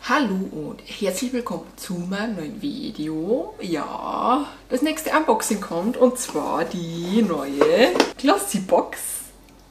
Hallo und herzlich willkommen zu meinem neuen Video. Ja, das nächste Unboxing kommt und zwar die neue Glossy-Box.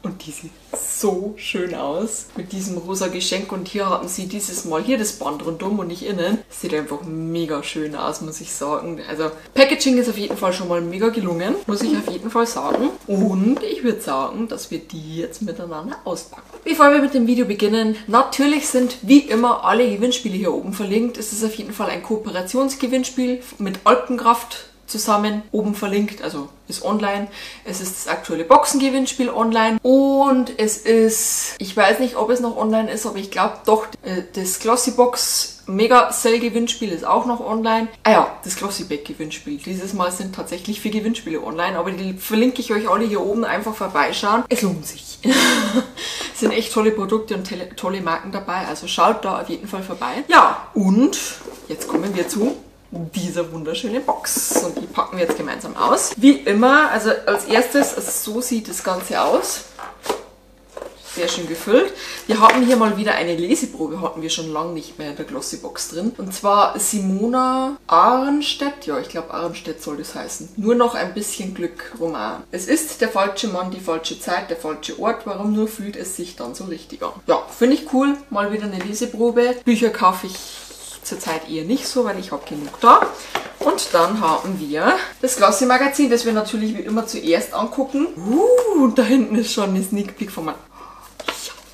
Und die sieht so schön aus mit diesem rosa Geschenk. Und hier haben sie dieses Mal hier das Band rundum und nicht innen. Sieht einfach mega schön aus, muss ich sagen. Also Packaging ist auf jeden Fall schon mal mega gelungen, muss ich auf jeden Fall sagen. Und ich würde sagen, dass wir die jetzt miteinander auspacken. Bevor wir mit dem Video beginnen, natürlich sind wie immer alle Gewinnspiele hier oben verlinkt. Es ist auf jeden Fall ein Kooperationsgewinnspiel mit Alpenkraft zusammen, oben verlinkt, also ist online. Es ist das aktuelle Boxengewinnspiel online und es ist, ich weiß nicht, ob es noch online ist, aber ich glaube doch, das Glossybox Mega Sale Gewinnspiel ist auch noch online. Ah ja, das Glossyback Gewinnspiel. Dieses Mal sind tatsächlich 4 Gewinnspiele online, aber die verlinke ich euch alle hier oben, einfach vorbeischauen. Es lohnt sich. Es sind echt tolle Produkte und tolle Marken dabei, also schaut da auf jeden Fall vorbei. Ja, und jetzt kommen wir zu dieser wunderschönen Box und die packen wir jetzt gemeinsam aus. Wie immer, also als erstes, also so sieht das Ganze aus. Sehr schön gefüllt. Wir haben hier mal wieder eine Leseprobe, hatten wir schon lange nicht mehr in der Glossybox drin. Und zwar Simona Ahrenstedt, ja ich glaube Ahrenstedt soll das heißen. Nur noch ein bisschen Glück, Roman. Es ist der falsche Mann, die falsche Zeit, der falsche Ort, warum nur fühlt es sich dann so richtig an. Ja, finde ich cool, mal wieder eine Leseprobe. Bücher kaufe ich zurzeit eher nicht so, weil ich habe genug da. Und dann haben wir das Glossy Magazin, das wir natürlich wie immer zuerst angucken. Und da hinten ist schon eine Sneak Peek von meinem...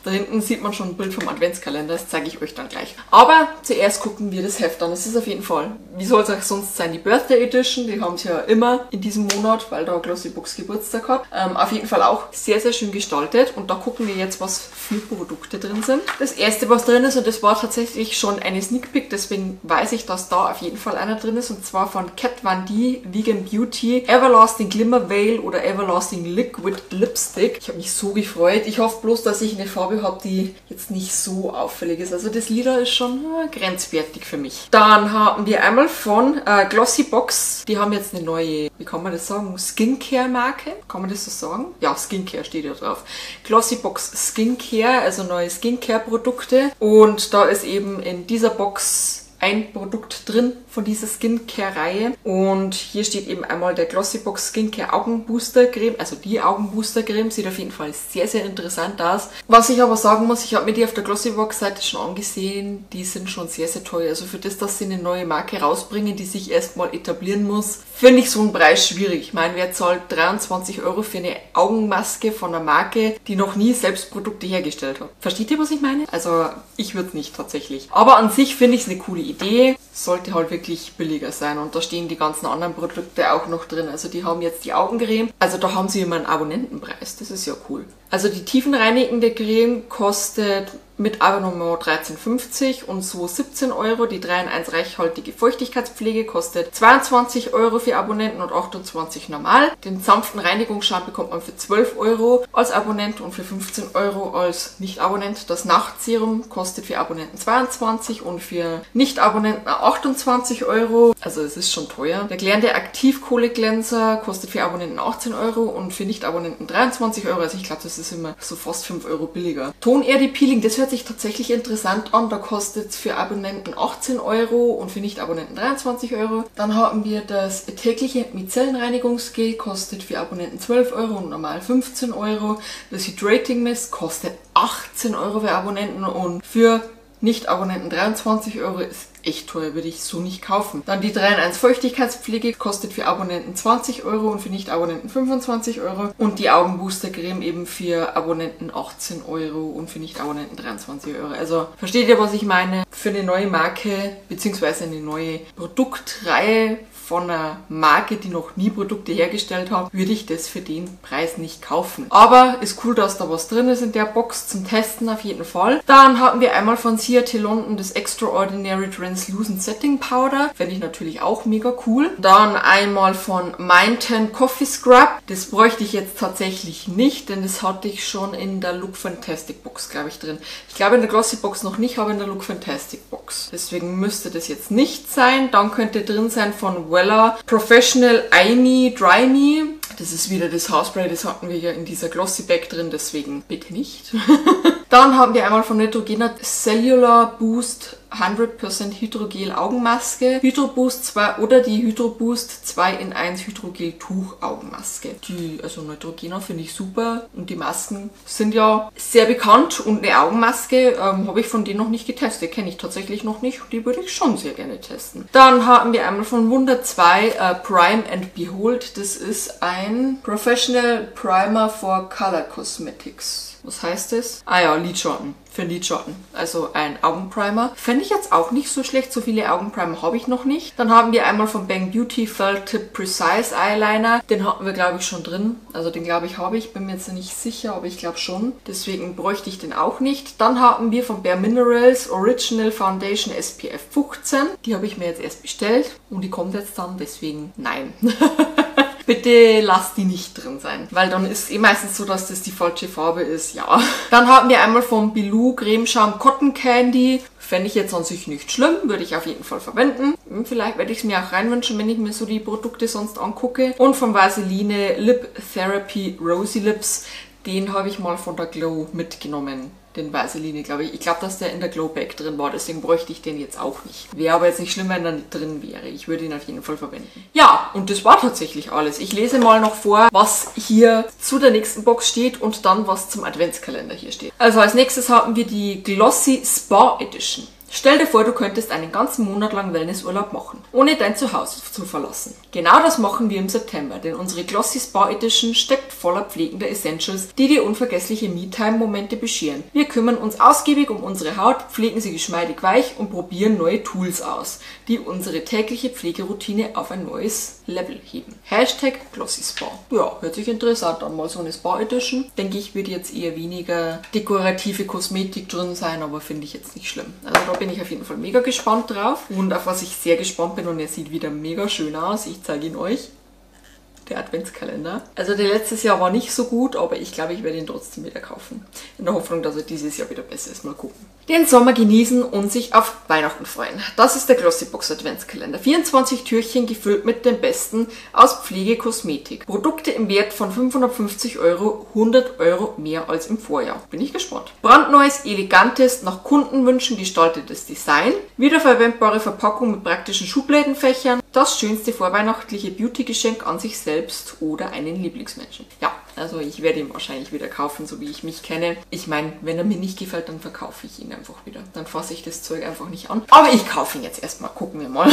Da hinten sieht man schon ein Bild vom Adventskalender, das zeige ich euch dann gleich. Aber zuerst gucken wir das Heft an. Das ist auf jeden Fall, wie soll es auch sonst sein, die Birthday Edition. Die haben sie ja immer in diesem Monat, weil da Glossybox Geburtstag hat. Auf jeden Fall auch sehr, sehr schön gestaltet. Und da gucken wir jetzt, was für Produkte drin sind. Das erste, was drin ist, und das war tatsächlich schon eine Sneak Peek, deswegen weiß ich, dass da auf jeden Fall einer drin ist. Und zwar von Kat Von D Vegan Beauty Everlasting Glimmer Veil oder Everlasting Liquid Lipstick. Ich habe mich so gefreut. Ich hoffe bloß, dass ich eine Farbe habe, die jetzt nicht so auffällig ist. Also das Lila ist schon grenzwertig für mich. Dann haben wir einmal von Glossybox. Die haben jetzt eine neue, wie kann man das sagen, Skincare-Marke. Kann man das so sagen? Ja, Skincare steht ja drauf. Glossybox Skincare, also neue Skincare-Produkte. Und da ist eben in dieser Box ein Produkt drin von dieser Skincare-Reihe. Und hier steht eben einmal der Glossybox Skincare Augenbooster Creme, also die Augenbooster Creme. Sieht auf jeden Fall sehr, sehr interessant aus. Was ich aber sagen muss, ich habe mir die auf der Glossybox-Seite schon angesehen. Die sind schon sehr, sehr teuer. Also für das, dass sie eine neue Marke rausbringen, die sich erstmal etablieren muss, finde ich so einen Preis schwierig. Ich meine, wer zahlt 23 € für eine Augenmaske von einer Marke, die noch nie selbst Produkte hergestellt hat? Versteht ihr, was ich meine? Also ich würde es nicht tatsächlich. Aber an sich finde ich es eine coole Idee. Sollte halt wirklich billiger sein. Und da stehen die ganzen anderen Produkte auch noch drin. Also die haben jetzt die Augencreme. Also da haben sie immer einen Abonnentenpreis. Das ist ja cool. Also die tiefenreinigende Creme kostet mit Abonnement 13,50 und so 17 €. Die 3-in-1 reichhaltige Feuchtigkeitspflege kostet 22 € für Abonnenten und 28 normal. Den sanften Reinigungsschaum bekommt man für 12 € als Abonnent und für 15 € als Nicht-Abonnent. Das Nachtserum kostet für Abonnenten 22 und für Nicht-Abonnenten 28 €. Also es ist schon teuer. Der glänzende Aktivkohleglänzer kostet für Abonnenten 18 € und für Nicht-Abonnenten 23 €. Also ich glaube, das ist immer so fast 5 € billiger. Tonerde Peeling, das hört sich tatsächlich interessant an. Da kostet es für Abonnenten 18 € und für Nicht-Abonnenten 23 €. Dann haben wir das tägliche Micellenreinigungsgel, kostet für Abonnenten 12 € und normal 15 €. Das Hydrating Mist kostet 18 € für Abonnenten und für Nicht-Abonnenten 23 € ist echt teuer, würde ich so nicht kaufen. Dann die 3-in-1 Feuchtigkeitspflege kostet für Abonnenten 20 € und für Nicht-Abonnenten 25 €. Und die Augenbooster-Creme eben für Abonnenten 18 € und für Nicht-Abonnenten 23 €. Also versteht ihr, was ich meine? Für eine neue Marke bzw. eine neue Produktreihe von einer Marke, die noch nie Produkte hergestellt hat, würde ich das für den Preis nicht kaufen. Aber ist cool, dass da was drin ist in der Box zum Testen auf jeden Fall. Dann haben wir einmal von Ciate London das Extraordinary Translucent Setting Powder. Fände ich natürlich auch mega cool. Dann einmal von Mind10 Coffee Scrub. Das bräuchte ich jetzt tatsächlich nicht, denn das hatte ich schon in der Look Fantastic Box, glaube ich, drin. Ich glaube in der Glossy Box noch nicht, aber in der Look Fantastic Box. Deswegen müsste das jetzt nicht sein. Dann könnte drin sein von Professional Eye Me Dry Me. Das ist wieder das Haarspray, das hatten wir ja in dieser Glossy Bag drin, deswegen bitte nicht. Dann haben wir einmal von Neutrogena Cellular Boost 100% Hydrogel Augenmaske, Hydro Boost 2 oder die Hydro Boost 2 in 1 Hydrogel Tuch Augenmaske. Also Neutrogena finde ich super und die Masken sind ja sehr bekannt und eine Augenmaske habe ich von denen noch nicht getestet, kenne ich tatsächlich noch nicht und die würde ich schon sehr gerne testen. Dann haben wir einmal von Wunder 2 Prime and Behold, das ist ein Professional Primer for Color Cosmetics. Was heißt das? Ah ja, Lidschatten. Für Lidschatten. Also ein Augenprimer. Fände ich jetzt auch nicht so schlecht. So viele Augenprimer habe ich noch nicht. Dann haben wir einmal von Bang Beauty Felt Tip Precise Eyeliner. Den hatten wir, glaube ich, schon drin. Also den, glaube ich, habe ich. Bin mir jetzt nicht sicher, aber ich glaube schon. Deswegen bräuchte ich den auch nicht. Dann haben wir von Bare Minerals Original Foundation SPF 15. Die habe ich mir jetzt erst bestellt. Und die kommt jetzt dann. Deswegen nein. Bitte lasst die nicht drin sein, weil dann ist meistens so, dass das die falsche Farbe ist, ja. Dann haben wir einmal vom Bilou Cremeschaum Cotton Candy. Fände ich jetzt an sich nicht schlimm, würde ich auf jeden Fall verwenden. Vielleicht werde ich es mir auch reinwünschen, wenn ich mir so die Produkte sonst angucke. Und von Vaseline Lip Therapy Rosy Lips, den habe ich mal von der Glow mitgenommen. Den Vaseline, glaube ich. Ich glaube, dass der in der Glow Bag drin war, deswegen bräuchte ich den jetzt auch nicht. Wäre aber jetzt nicht schlimm, wenn er nicht drin wäre. Ich würde ihn auf jeden Fall verwenden. Ja, und das war tatsächlich alles. Ich lese mal noch vor, was hier zu der nächsten Box steht und dann was zum Adventskalender hier steht. Also als nächstes haben wir die Glossy Spa Edition. Stell dir vor, du könntest einen ganzen Monat lang Wellnessurlaub machen, ohne dein Zuhause zu verlassen. Genau das machen wir im September, denn unsere Glossy Spa Edition steckt voller pflegender Essentials, die dir unvergessliche Me-Time-Momente bescheren. Wir kümmern uns ausgiebig um unsere Haut, pflegen sie geschmeidig weich und probieren neue Tools aus, die unsere tägliche Pflegeroutine auf ein neues Level heben. Hashtag Glossy Spa. Ja, hört sich interessant an, mal so eine Spa Edition. Denke ich, wird jetzt eher weniger dekorative Kosmetik drin sein, aber finde ich jetzt nicht schlimm. Also da bin ich auf jeden Fall mega gespannt drauf. Und auf was ich sehr gespannt bin, und er sieht wieder mega schön aus, ich zeige ihn euch. Der Adventskalender. Also der letztes Jahr war nicht so gut, aber ich glaube, ich werde ihn trotzdem wieder kaufen. In der Hoffnung, dass er dieses Jahr wieder besser ist. Mal gucken. Den Sommer genießen und sich auf Weihnachten freuen. Das ist der Glossybox Adventskalender. 24 Türchen gefüllt mit dem Besten aus Pflegekosmetik. Produkte im Wert von 550 Euro, 100 Euro mehr als im Vorjahr. Bin ich gespannt. Brandneues, elegantes, nach Kundenwünschen gestaltetes Design. Wiederverwendbare Verpackung mit praktischen Schubladenfächern. Das schönste vorweihnachtliche Beauty-Geschenk an sich selbst oder einen Lieblingsmenschen. Ja, also ich werde ihn wahrscheinlich wieder kaufen, so wie ich mich kenne. Ich meine, wenn er mir nicht gefällt, dann verkaufe ich ihn einfach wieder. Dann fasse ich das Zeug einfach nicht an. Aber ich kaufe ihn jetzt erstmal. Gucken wir mal.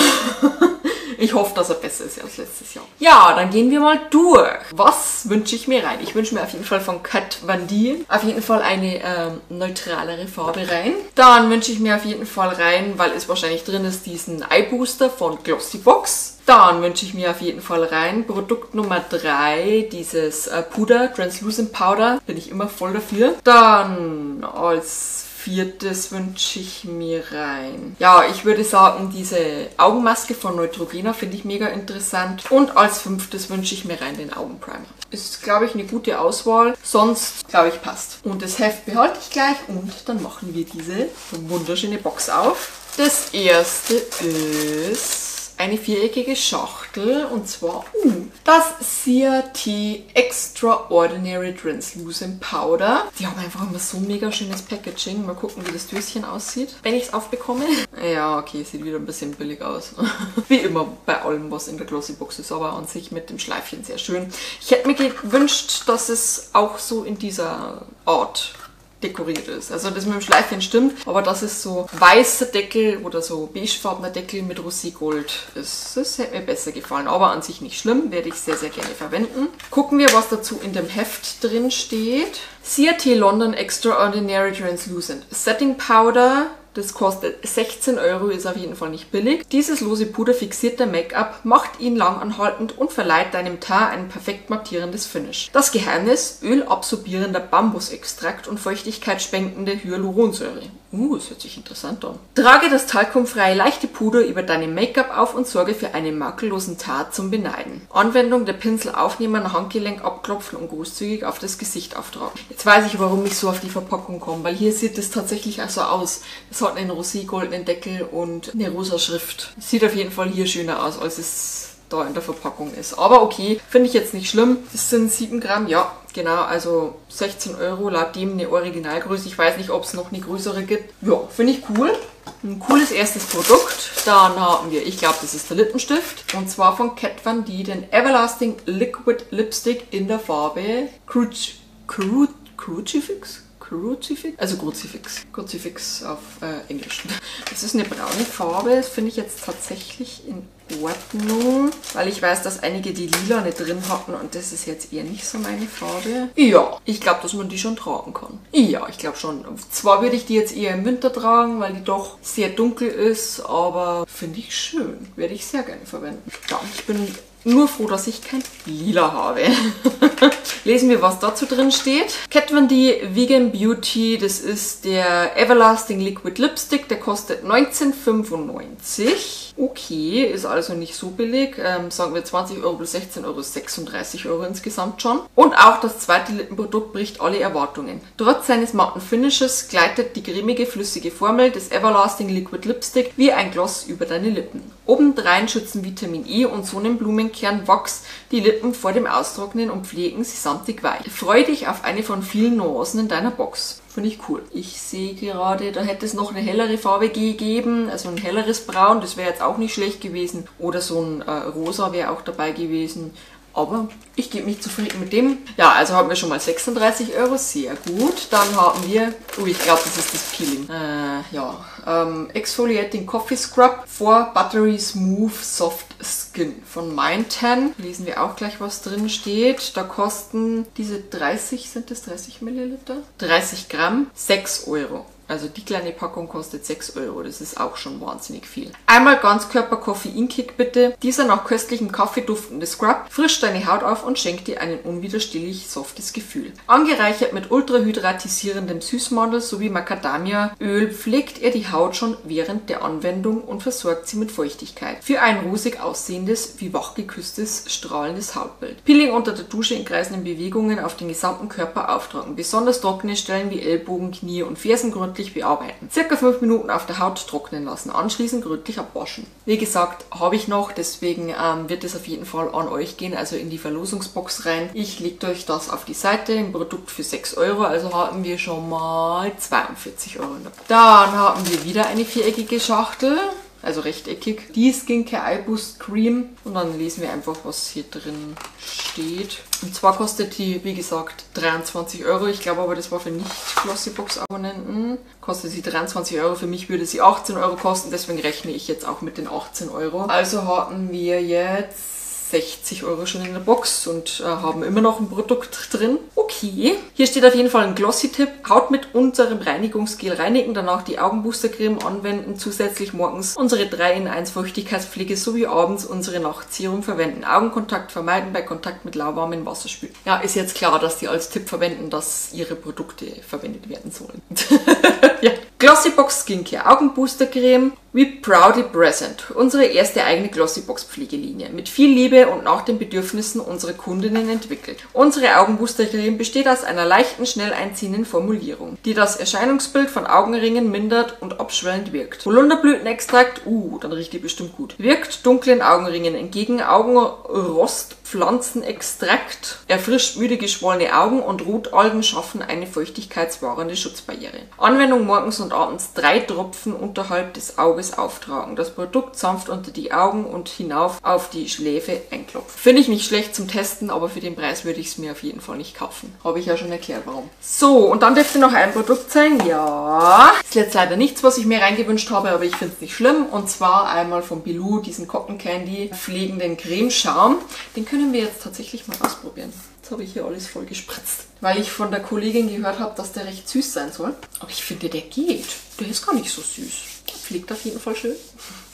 Ich hoffe, dass er besser ist als letztes Jahr. Ja, dann gehen wir mal durch. Was wünsche ich mir rein? Ich wünsche mir auf jeden Fall von Kat Von D auf jeden Fall eine neutralere Farbe rein. Dann wünsche ich mir auf jeden Fall rein, weil es wahrscheinlich drin ist, diesen Eye Booster von Glossybox. Dann wünsche ich mir auf jeden Fall rein Produkt Nummer 3, dieses Puder, Translucent Powder. Bin ich immer voll dafür. Dann als viertes wünsche ich mir rein. Ja, ich würde sagen, diese Augenmaske von Neutrogena finde ich mega interessant. Und als fünftes wünsche ich mir rein den Augenprimer. Ist, glaube ich, eine gute Auswahl. Sonst, glaube ich, passt. Und das Heft behalte ich gleich und dann machen wir diese wunderschöne Box auf. Das erste ist eine viereckige Schachtel und zwar das CRT Extraordinary Translucent Powder. Die haben einfach immer so ein mega schönes Packaging. Mal gucken, wie das Döschen aussieht, wenn ich es aufbekomme. Ja, okay, sieht wieder ein bisschen billig aus. Wie immer bei allem, was in der Glossybox ist, aber an sich mit dem Schleifchen sehr schön. Ich hätte mir gewünscht, dass es auch so in dieser Art dekoriert ist. Also das mit dem Schleifchen stimmt, aber das ist so weißer Deckel oder so beigefarbener Deckel mit Roségold ist. Das hätte mir besser gefallen, aber an sich nicht schlimm, werde ich sehr, sehr gerne verwenden. Gucken wir, was dazu in dem Heft drin steht. CRT London Extraordinary Translucent Setting Powder. Das kostet 16 Euro, ist auf jeden Fall nicht billig. Dieses lose Puder fixiert dein Make-up, macht ihn langanhaltend und verleiht deinem Teint ein perfekt mattierendes Finish. Das Geheimnis: ölabsorbierender Bambusextrakt und feuchtigkeitsspendende Hyaluronsäure. Das hört sich interessant an. Trage das talkumfreie leichte Puder über deinem Make-up auf und sorge für einen makellosen Teint zum Beneiden. Anwendung der Pinsel aufnehmen, am Handgelenk abklopfen und großzügig auf das Gesicht auftragen. Jetzt weiß ich, warum ich so auf die Verpackung komme, weil hier sieht es tatsächlich auch so aus. Es hat einen roségoldenen Deckel und eine rosa Schrift. Sieht auf jeden Fall hier schöner aus, als es da in der Verpackung ist. Aber okay, finde ich jetzt nicht schlimm. Das sind 7 Gramm, ja, Genau, also 16 € laut dem eine Originalgröße. Ich weiß nicht, ob es noch eine größere gibt. Ja, finde ich cool. Ein cooles erstes Produkt. Dann haben wir, ich glaube, das ist der Lippenstift. Und zwar von Kat Von D den Everlasting Liquid Lipstick in der Farbe Crucifix? Also Kruzifix auf Englisch. Das ist eine braune Farbe, das finde ich jetzt tatsächlich in Ordnung, weil ich weiß, dass einige die lila nicht drin hatten und das ist jetzt eher nicht so meine Farbe. Ja, ich glaube, dass man die schon tragen kann. Ja, ich glaube schon. Zwar würde ich die jetzt eher im Winter tragen, weil die doch sehr dunkel ist, aber finde ich schön. Werde ich sehr gerne verwenden. Ja, ich bin nur froh, dass ich kein Lila habe. Lesen wir, was dazu drin steht. Kat Von D Vegan Beauty, das ist der Everlasting Liquid Lipstick, der kostet 19,95 €. Okay, ist also nicht so billig. Sagen wir 20 € bis 16 €, 36 € insgesamt schon. Und auch das zweite Lippenprodukt bricht alle Erwartungen. Trotz seines matten Finishes gleitet die cremige, flüssige Formel des Everlasting Liquid Lipstick wie ein Gloss über deine Lippen. Obendrein schützen Vitamin E und Sonnenblumenkernwachs die Lippen vor dem Austrocknen und pflegen sie samtig weich. Freu dich auf eine von vielen Nuancen in deiner Box. Finde ich cool. Ich sehe gerade, da hätte es noch eine hellere Farbe gegeben, also ein helleres Braun, das wäre jetzt auch nicht schlecht gewesen. Oder so ein Rosa wäre auch dabei gewesen. Aber ich gebe mich zufrieden mit dem. Ja, also haben wir schon mal 36 €, sehr gut. Dann haben wir, ich glaube, das ist das Peeling. Exfoliating Coffee Scrub for Buttery Smooth Soft Skin von Mindtan. Lesen wir auch gleich, was drin steht. Da kosten diese 30, sind das 30 Milliliter? 30 Gramm, 6 €. Also die kleine Packung kostet 6 €. Das ist auch schon wahnsinnig viel. Einmal Ganzkörper Koffeinkick bitte. Dieser nach köstlichem Kaffee duftende Scrub frischt deine Haut auf und schenkt dir ein unwiderstehlich softes Gefühl. Angereichert mit ultrahydratisierendem Süßmandel sowie Macadamiaöl pflegt er die Haut schon während der Anwendung und versorgt sie mit Feuchtigkeit. Für ein rosig aussehendes, wie wachgeküsstes, strahlendes Hautbild. Peeling unter der Dusche in kreisenden Bewegungen auf den gesamten Körper auftragen. Besonders trockene Stellen wie Ellbogen, Knie und Fersen gründlich bearbeiten. Circa 5 Minuten auf der Haut trocknen lassen, anschließend gründlich abwaschen. Wie gesagt, habe ich noch, deswegen wird es auf jeden Fall an euch gehen, also in die Verlosungsbox rein. Ich lege euch das auf die Seite, ein Produkt für 6 €, also haben wir schon mal 42 €. Dann haben wir wieder eine viereckige Schachtel. Also rechteckig. Die Skincare Eye Boost Cream. Und dann lesen wir einfach, was hier drin steht. Und zwar kostet die, wie gesagt, 23 €. Ich glaube aber, das war für Nicht-Glossybox-Abonnenten. Kostet sie 23 €. Für mich würde sie 18 € kosten. Deswegen rechne ich jetzt auch mit den 18 €. Also haben wir jetzt 60 € schon in der Box und haben immer noch ein Produkt drin. Okay. Hier steht auf jeden Fall ein Glossy-Tipp. Haut mit unserem Reinigungsgel reinigen, danach die Augenbooster-Creme anwenden, zusätzlich morgens unsere 3-in-1 Feuchtigkeitspflege sowie abends unsere Nachtserum verwenden. Augenkontakt vermeiden, bei Kontakt mit lauwarmem Wasser spülen. Ja, ist jetzt klar, dass die als Tipp verwenden, dass ihre Produkte verwendet werden sollen. Ja. Glossybox Skincare Augenbooster Creme. We proudly present. Unsere erste eigene Glossybox Pflegelinie. Mit viel Liebe und nach den Bedürfnissen unserer Kundinnen entwickelt. Unsere Augenbooster Creme besteht aus einer leichten, schnell einziehenden Formulierung, die das Erscheinungsbild von Augenringen mindert und abschwellend wirkt. Holunderblütenextrakt, dann riecht die bestimmt gut. Wirkt dunklen Augenringen entgegen. Augenrost Pflanzenextrakt erfrischt müde geschwollene Augen und Rotalgen schaffen eine feuchtigkeitswahrende Schutzbarriere. Anwendung morgens und abends 3 Tropfen unterhalb des Auges auftragen. Das Produkt sanft unter die Augen und hinauf auf die Schläfe einklopfen. Finde ich nicht schlecht zum Testen, aber für den Preis würde ich es mir auf jeden Fall nicht kaufen. Habe ich ja schon erklärt, warum. So, und dann dürfte noch ein Produkt sein. Ja, ist jetzt leider nichts, was ich mir reingewünscht habe, aber ich finde es nicht schlimm. Und zwar einmal von Bilou diesen Cotton Candy pflegenden Cremeschaum. Den können wir jetzt tatsächlich mal ausprobieren. Jetzt habe ich hier alles voll gespritzt, weil ich von der Kollegin gehört habe, dass der recht süß sein soll. Aber ich finde, der geht. Der ist gar nicht so süß. Der fliegt auf jeden Fall schön.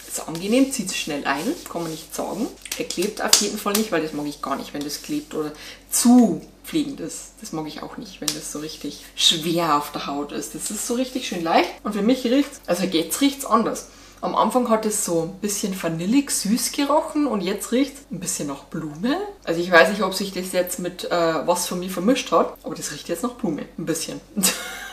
Ist angenehm, zieht schnell ein, kann man nicht sagen. Er klebt auf jeden Fall nicht, weil das mag ich gar nicht, wenn das klebt oder zu fliegend ist. Das mag ich auch nicht, wenn das so richtig schwer auf der Haut ist. Das ist so richtig schön leicht und für mich riecht es, also jetzt riecht es anders. Am Anfang hat es so ein bisschen vanillig süß gerochen und jetzt riecht es ein bisschen nach Blume. Also ich weiß nicht, ob sich das jetzt mit was von mir vermischt hat, aber das riecht jetzt nach Blume. Ein bisschen.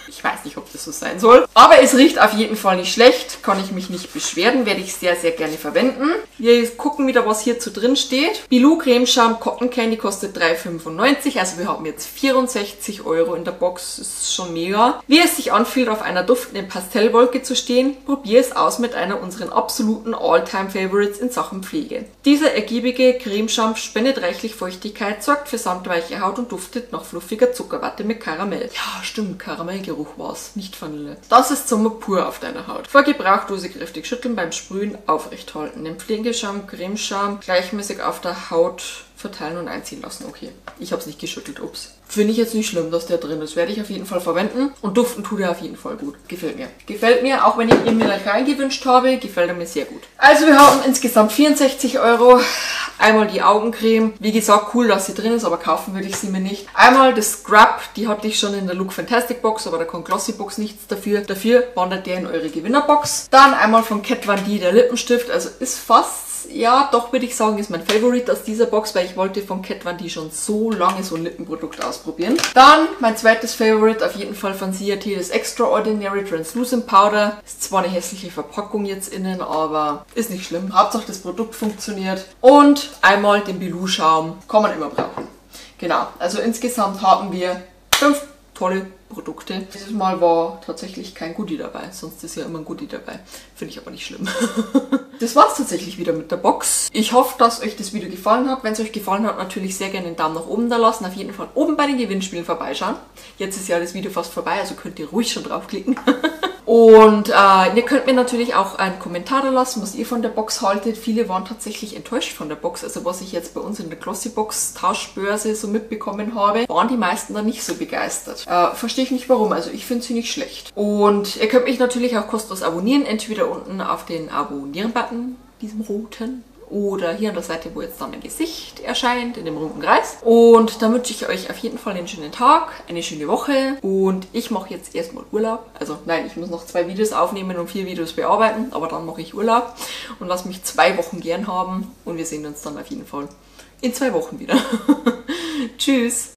Ich weiß nicht, ob das so sein soll. Aber es riecht auf jeden Fall nicht schlecht. Kann ich mich nicht beschweren. Werde ich sehr, sehr gerne verwenden. Wir gucken wieder, was hierzu drin steht. Bilou Cremeschaum Cotton Candy kostet 3,95 €. Also wir haben jetzt 64 € in der Box. Das ist schon mega. Wie es sich anfühlt, auf einer duftenden Pastellwolke zu stehen, probier es aus mit einer unserer absoluten All-Time-Favorites in Sachen Pflege. Dieser ergiebige Cremeschaum spendet reichlich Feuchtigkeit, sorgt für samtweiche Haut und duftet nach fluffiger Zuckerwatte mit Karamell. Ja, stimmt, Karamellgeruch war's, nicht Vanille. Das ist Sommer pur auf deiner Haut. Vor Gebrauchdose kräftig schütteln, beim Sprühen aufrecht halten. Den Pflegeschaum, Cremeschaum gleichmäßig auf der Haut verteilen und einziehen lassen. Okay, ich habe es nicht geschüttelt, ups. Finde ich jetzt nicht schlimm, dass der drin ist. Werde ich auf jeden Fall verwenden. Und duften tut er auf jeden Fall gut. Gefällt mir. Gefällt mir, auch wenn ich ihn mir gleich reingewünscht habe, gefällt er mir sehr gut. Also wir haben insgesamt 64 €. Einmal die Augencreme. Wie gesagt, cool, dass sie drin ist, aber kaufen würde ich sie mir nicht. Einmal das Scrub, die hatte ich schon in der Look Fantastic Box, aber da kann Glossy Box nichts dafür. Dafür wandert der in eure Gewinnerbox. Dann einmal von Kat Von D der Lippenstift, also ist fast, ja, doch würde ich sagen, ist mein Favorite aus dieser Box, weil ich wollte von Kat Von D schon so lange so ein Lippenprodukt ausprobieren. Dann mein zweites Favorite, auf jeden Fall von CRT, das Extraordinary Translucent Powder. Ist zwar eine hässliche Verpackung jetzt innen, aber ist nicht schlimm. Hauptsache das Produkt funktioniert. Und einmal den Bilou Schaum, kann man immer brauchen. Genau, also insgesamt haben wir 5 tolle Produkte. Dieses Mal war tatsächlich kein Goodie dabei, sonst ist ja immer ein Goodie dabei. Finde ich aber nicht schlimm. Das war's tatsächlich wieder mit der Box. Ich hoffe, dass euch das Video gefallen hat. Wenn es euch gefallen hat, natürlich sehr gerne einen Daumen nach oben da lassen. Auf jeden Fall oben bei den Gewinnspielen vorbeischauen. Jetzt ist ja das Video fast vorbei, also könnt ihr ruhig schon draufklicken. Und ihr könnt mir natürlich auch einen Kommentar da lassen, was ihr von der Box haltet. Viele waren tatsächlich enttäuscht von der Box. Also was ich jetzt bei uns in der Glossy Box Tauschbörse so mitbekommen habe, waren die meisten da nicht so begeistert. Verstehe ich nicht warum, also ich finde sie nicht schlecht. Und ihr könnt mich natürlich auch kostenlos abonnieren, entweder unten auf den Abonnieren-Button, diesem roten, oder hier an der Seite, wo jetzt dann mein Gesicht erscheint, in dem runden Kreis. Und dann wünsche ich euch auf jeden Fall einen schönen Tag, eine schöne Woche. Und ich mache jetzt erstmal Urlaub. Also nein, ich muss noch 2 Videos aufnehmen und 4 Videos bearbeiten. Aber dann mache ich Urlaub und lasse mich 2 Wochen gern haben. Und wir sehen uns dann auf jeden Fall in 2 Wochen wieder. Tschüss!